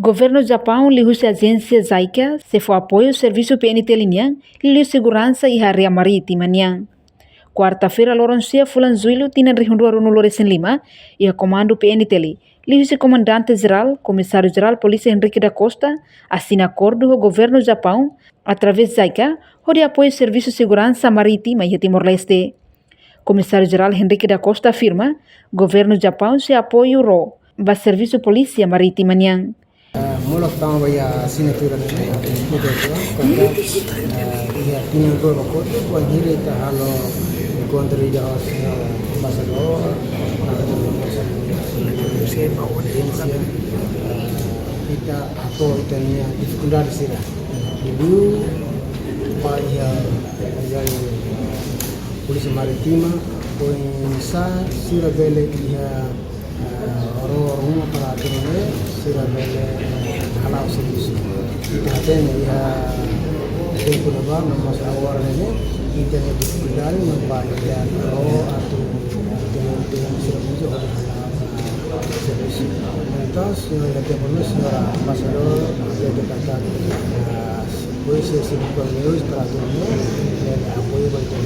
Governo Japão lihusi agência JICA se for apoio ao serviço PNT linha liu segurança e área marítima niang. Quarta-feira loronsia fulan zuilu tina rihundua runu loresen lima e a comando PNT lihusi comandante geral, comissário geral polícia Henrique da Costa assina acordo com o governo Japão através JICA de apoio ao serviço segurança marítima e Timor-Leste. Comissário geral Henrique da Costa afirma governo Japão se apoio ro ba serviço polícia marítima niang. Mulak tama ba ya assinatura ne mudo ko ya tinang ko ko ko dire ta halo encontro ya ambassador se ba kita atau itania dificuldade sira dulu pa ya polícia marítima ko sa sira bele ya rumah para turunnya sudah bela halal servisi kita ada ya tempat apa nama awal ini kita yang dikendali membayar atau dengan servisi oleh halal servisi entonces ya que por eso ambassador ya te kata pues ese tipo de news para turunnya dan apoyo bagi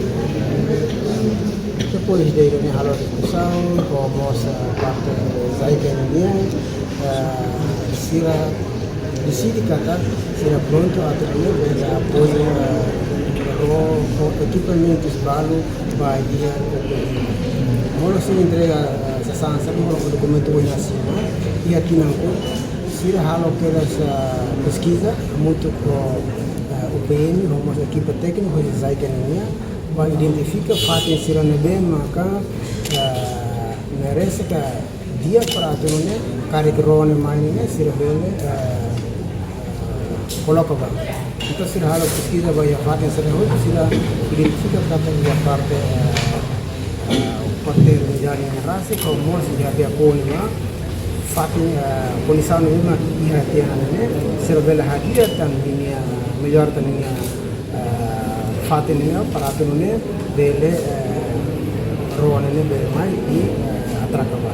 depois de ir a halal discussão como essa parte Zaikania sira decide catar será pronto a ter apoio com equipamentos balo para guiar o se entrega essa sanção com o documento assim e aqui não sira halo que essa pesquisa muito com o PM como a equipe técnica de Zaikania vai identificar fato sira nebe maka merece que dia para turunnya karyawan mainnya sira bele coloca ba então sira halo pesquisa vai fato sira hoje sira identifica kata dia parte parte menjadi narasi como se já havia coisa fato polisi memang ihatiannya sira bele hadir dan ini melhor também fato ini para turunnya bele roannya bele mai di atracava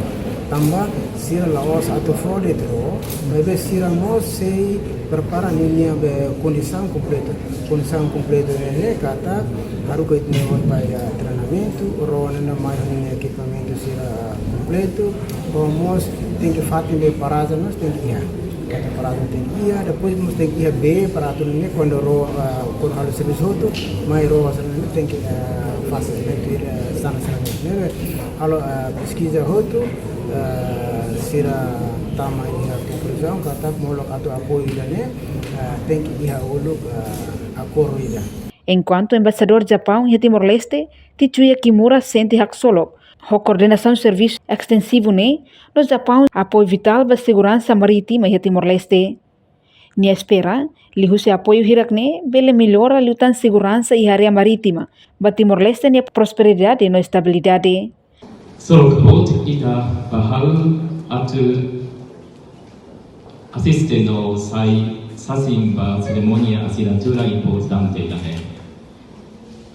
tambah sira laos atau fraude itu, bebe sira mau sei prepara ninya be condição completa né kata baru que itu pai treinamento rona na mais ninya equipamento sira completo vamos tem que fazer be parada nós tem que ir kata parada tem que ir depois nós tem que ir be para tu ninya quando quando hal serviço outro mais ro tem que facilitar sana né halo pesquisa outro sira tama ia conclusão kata molok atau apoio dane tem que ir olho acordo ida. Enquanto o embaixador Japão em Timor-Leste, Tetsuya Kimura sente haksolok, a coordenação do serviço extensivo no Japão apoio vital para a segurança marítima em Timor-Leste. Nia espera, lihusi apoio hirakne, bele melhora a luta segurança e área marítima, para Timor-Leste e prosperidade e estabilidade. Solok ita bahal atu assiste no sasin ba ceremonia assinatura importante dane.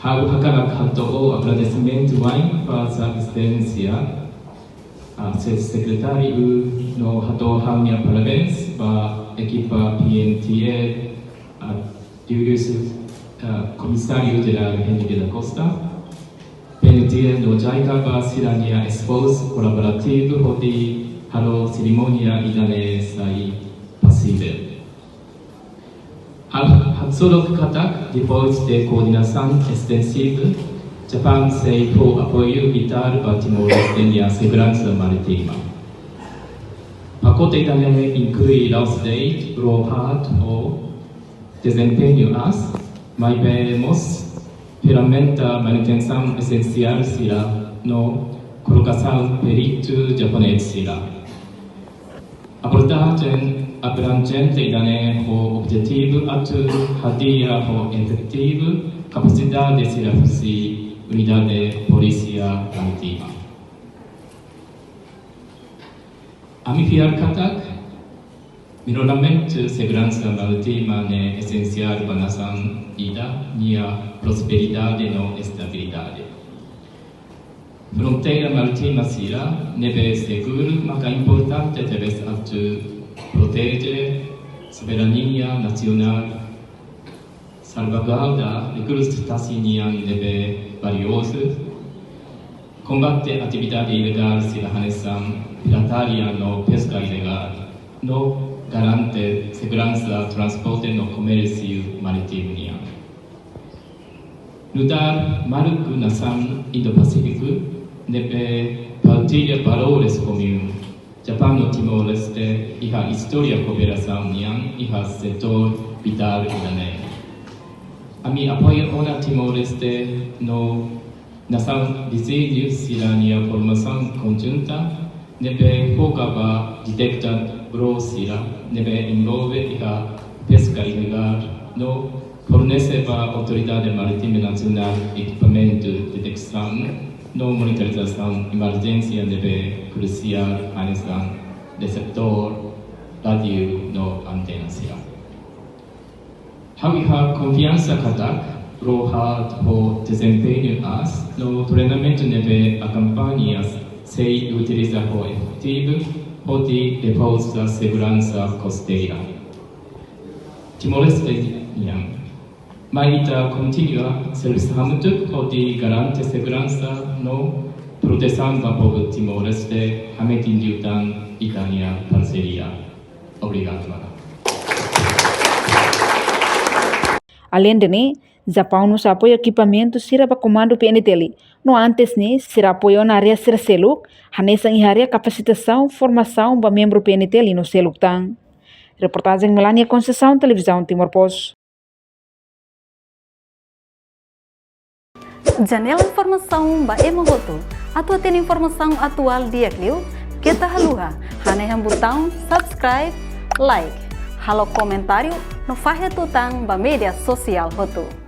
Hau hakanak hato agradecimento vain pa sa asistencia a secretário no hato hamia parabéns pa equipa PNTA a Julius comissário geral Henrique da Costa PNTA no JICA ba sirania expose colaborativo di halo ceremonia idane sai possível. Hatsolok katak depois de coordenação extensiva, Japão se for apoio vital para Timor-Leste e a segurança marítima. Pacote idane inclui Laos State, Rohat ou desempenho as, mas veremos ferramenta manutenção essencial será no colocação perito japonês será. Abordagem abrangente dane o objetivo atu hadia o efetivo capacidade será fosse unidade polícia marítima. Amifiar katak melhoramento segurança marítima é essencial para a nação ida nia prosperidade e estabilidade. Fronteira marítima será neve seguro, mas é importante ter atu protege soberania nacional, salvaguarda recursos nacionales de valiosos, combate actividad ilegal si la Hanesan, pirataria no pesca ilegal, no garante segurança transporte no comércio marítimo. Lutar marco nação Indo-Pacífico, nebe partilha valores comuns. Japão no Timor-Leste e a história cooperação e a setor vital e a minha apoio na Timor-Leste no nação desejo cidadania formação conjunta, nebe focava detectar brosira, nebe envolve a pesca ilegal, no forneceva a autoridade marítima nacional equipamento de detecção, no monitorização emergência nebe crucial Hanesan de setor radio no antenasia. Hawiha confiança katak rohat ho desempenho as no treinamento nebe a campanhas se utiliza ho efetivo ho de repouso da segurança costeira. Timor-Leste Maita continua serviçamento ho de garante segurança no proteção da povo Timor-Leste Hametindiutan Itania parceria. Obrigado. Além de né, Japão nos apoia equipamento sira para comando PNTL. No antes né, será apoio na área sira seluk, hanesa em área capacitação, formação para membro PNTL no seluk tang. Reportagem Melania Conceição, Televisão Timor-Post. Janela informação ba emogoto. Atua tem informação atual dia clio. Kita haluha. Haneham botão subscribe, like. Halo comentário no Fahia Tutang ba media sosial hotu.